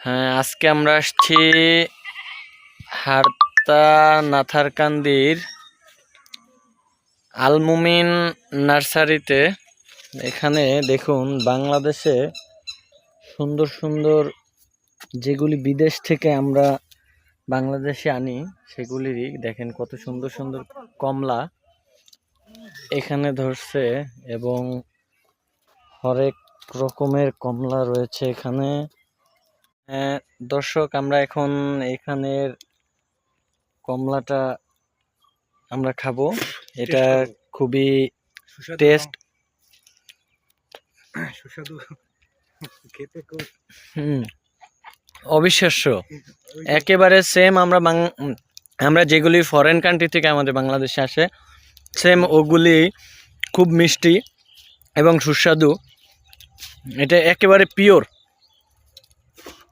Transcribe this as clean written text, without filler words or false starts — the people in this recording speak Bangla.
হ্যাঁ, আজকে আমরা আসছি হারতা নাথারকান্দির আল-মুমিন নার্সারিতে। এখানে দেখুন, বাংলাদেশে সুন্দর সুন্দর যেগুলি বিদেশ থেকে আমরা বাংলাদেশে আনি সেগুলিরই দেখেন কত সুন্দর সুন্দর কমলা এখানে ধরছে, এবং হরেক রকমের কমলা রয়েছে এখানে। দর্শক, আমরা এখন এখানের কমলাটা আমরা খাবো। এটা খুবই টেস্ট, সুস্বাদু, খেতে খুব অবিশ্বাস্য, একেবারে সেম আমরা যেগুলি ফরেন কান্ট্রি থেকে আমাদের বাংলাদেশে আসে সেম ওগুলি খুব মিষ্টি এবং সুস্বাদু। এটা একেবারে পিওর।